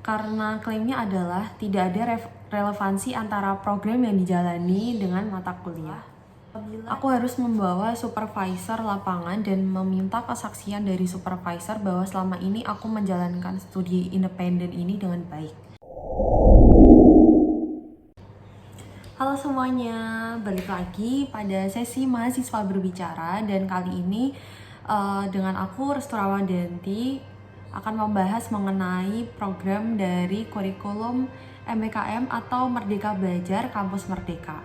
karena klaimnya adalah tidak ada relevansi antara program yang dijalani dengan mata kuliah. Aku harus membawa supervisor lapangan dan meminta kesaksian dari supervisor bahwa selama ini aku menjalankan studi independen ini dengan baik. Halo semuanya, balik lagi pada sesi mahasiswa berbicara, dan kali ini dengan aku Restu Ramadhanti akan membahas mengenai program dari kurikulum MBKM atau Merdeka Belajar Kampus Merdeka.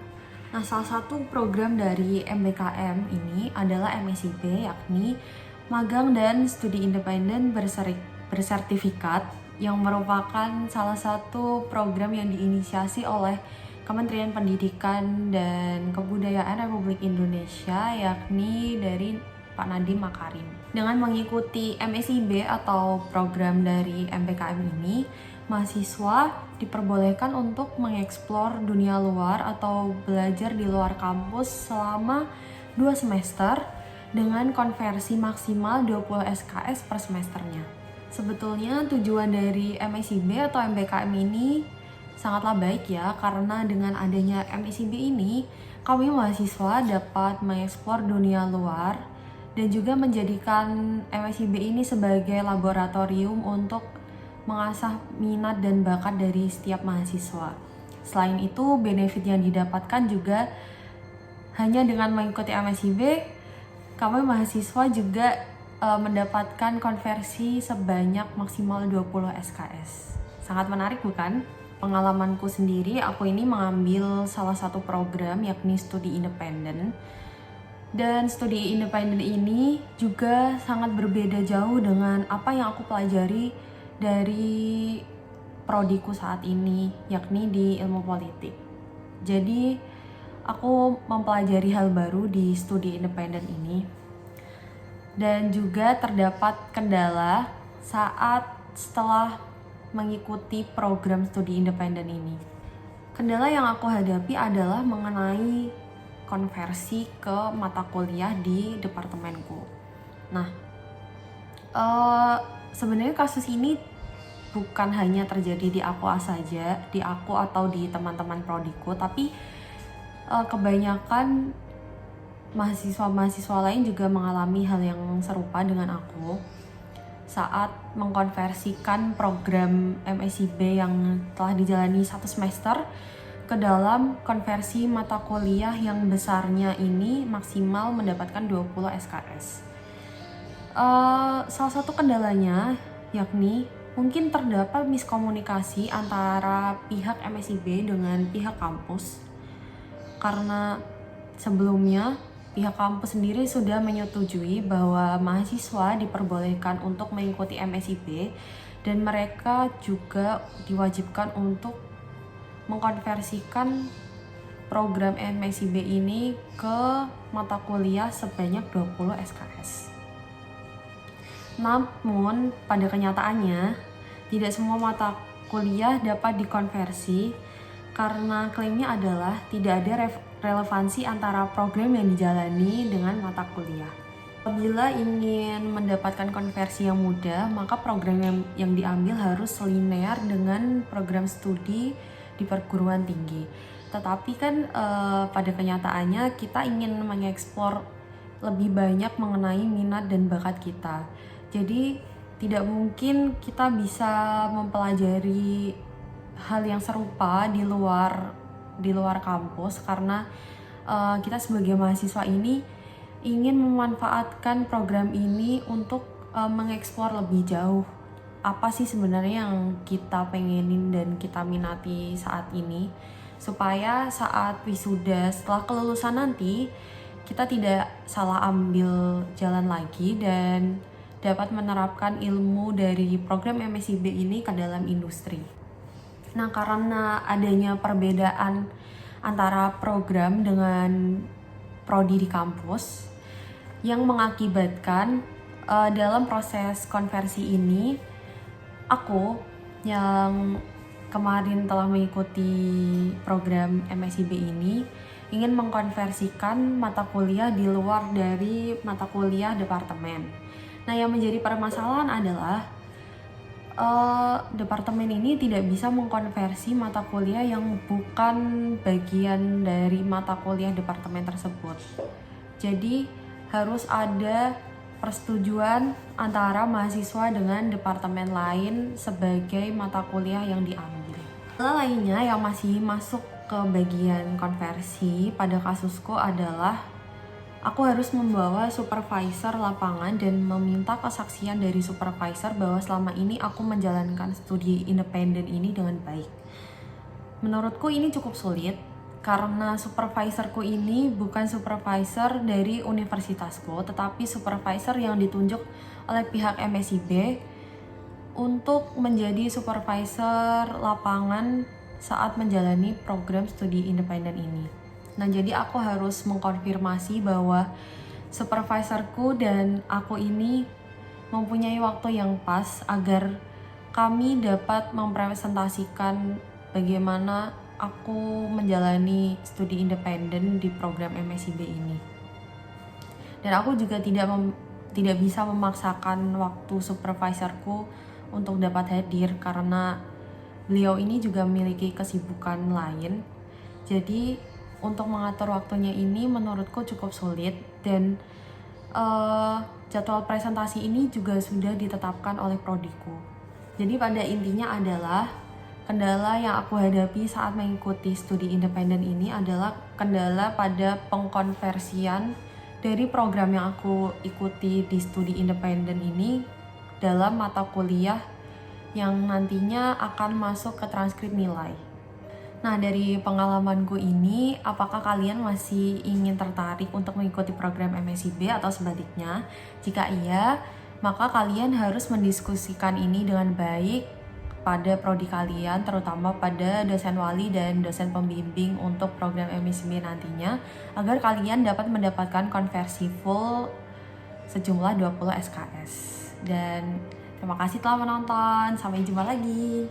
Nah, salah satu program dari MBKM ini adalah MSIB, yakni Magang dan Studi Independen Bersertifikat, yang merupakan salah satu program yang diinisiasi oleh Kementerian Pendidikan dan Kebudayaan Republik Indonesia, yakni dari Pak Nadiem Makarim. Dengan mengikuti MSIB atau program dari MBKM ini, mahasiswa diperbolehkan untuk mengeksplor dunia luar atau belajar di luar kampus selama 2 semester dengan konversi maksimal 20 SKS per semesternya. Sebetulnya tujuan dari MSIB atau MBKM ini sangatlah baik ya, karena dengan adanya MSIB ini, kami mahasiswa dapat mengeksplor dunia luar dan juga menjadikan MSIB ini sebagai laboratorium untuk mengasah minat dan bakat dari setiap mahasiswa. Selain itu, benefit yang didapatkan juga hanya dengan mengikuti MSIB, kami mahasiswa juga mendapatkan konversi sebanyak maksimal 20 SKS. Sangat menarik bukan? Pengalamanku sendiri, aku ini mengambil salah satu program yakni studi independen. Dan studi independen ini juga sangat berbeda jauh dengan apa yang aku pelajari dari prodiku saat ini, yakni di ilmu politik. Jadi, aku mempelajari hal baru di studi independen ini. Dan juga terdapat kendala setelah mengikuti program studi independen ini. Kendala yang aku hadapi adalah mengenai konversi ke mata kuliah di departemenku. Nah, sebenarnya kasus ini bukan hanya terjadi di aku saja, di aku atau di teman-teman prodiku, tapi kebanyakan mahasiswa-mahasiswa lain juga mengalami hal yang serupa dengan aku saat mengkonversikan program MSIB yang telah dijalani 1 semester ke dalam konversi mata kuliah yang besarnya ini maksimal mendapatkan 20 SKS. Salah satu kendalanya yakni mungkin terdapat miskomunikasi antara pihak MSIB dengan pihak kampus, karena sebelumnya pihak kampus sendiri sudah menyetujui bahwa mahasiswa diperbolehkan untuk mengikuti MSIB dan mereka juga diwajibkan untuk mengkonversikan program MSIB ini ke mata kuliah sebanyak 20 SKS. Namun pada kenyataannya tidak semua mata kuliah dapat dikonversi karena klaimnya adalah tidak ada relevansi antara program yang dijalani dengan mata kuliah. Apabila ingin mendapatkan konversi yang mudah, maka program yang diambil harus linear dengan program studi di perguruan tinggi. Tetapi kan pada kenyataannya kita ingin mengeksplor lebih banyak mengenai minat dan bakat kita. Jadi tidak mungkin kita bisa mempelajari hal yang serupa di luar kampus, karena kita sebagai mahasiswa ini ingin memanfaatkan program ini untuk mengeksplor lebih jauh apa sih sebenarnya yang kita pengenin dan kita minati saat ini, supaya saat wisuda setelah kelulusan nanti kita tidak salah ambil jalan lagi dan dapat menerapkan ilmu dari program MSIB ini ke dalam industri. Nah, karena adanya perbedaan antara program dengan prodi di kampus yang mengakibatkan dalam proses konversi ini, aku yang kemarin telah mengikuti program MSIB ini ingin mengkonversikan mata kuliah di luar dari mata kuliah departemen. Nah, yang menjadi permasalahan adalah departemen ini tidak bisa mengkonversi mata kuliah yang bukan bagian dari mata kuliah departemen tersebut. Jadi harus ada persetujuan antara mahasiswa dengan departemen lain sebagai mata kuliah yang diambil. Hal lainnya yang masih masuk ke bagian konversi pada kasusku adalah aku harus membawa supervisor lapangan dan meminta kesaksian dari supervisor bahwa selama ini aku menjalankan studi independen ini dengan baik. Menurutku ini cukup sulit karena supervisorku ini bukan supervisor dari universitasku, tetapi supervisor yang ditunjuk oleh pihak MSIB untuk menjadi supervisor lapangan saat menjalani program studi independen ini. Nah, jadi aku harus mengkonfirmasi bahwa supervisorku dan aku ini mempunyai waktu yang pas agar kami dapat mempresentasikan bagaimana aku menjalani studi independen di program MSIB ini. Dan aku juga tidak bisa memaksakan waktu supervisorku untuk dapat hadir karena beliau ini juga memiliki kesibukan lain. Jadi untuk mengatur waktunya ini menurutku cukup sulit dan jadwal presentasi ini juga sudah ditetapkan oleh prodiku. Jadi pada intinya adalah kendala yang aku hadapi saat mengikuti studi independen ini adalah kendala pada pengkonversian dari program yang aku ikuti di studi independen ini dalam mata kuliah yang nantinya akan masuk ke transkrip nilai. Nah, dari pengalamanku ini, apakah kalian masih ingin tertarik untuk mengikuti program MSIB atau sebaliknya? Jika iya, maka kalian harus mendiskusikan ini dengan baik pada prodi kalian, terutama pada dosen wali dan dosen pembimbing untuk program MSIB nantinya, agar kalian dapat mendapatkan konversi full sejumlah 20 SKS. Dan terima kasih telah menonton, sampai jumpa lagi.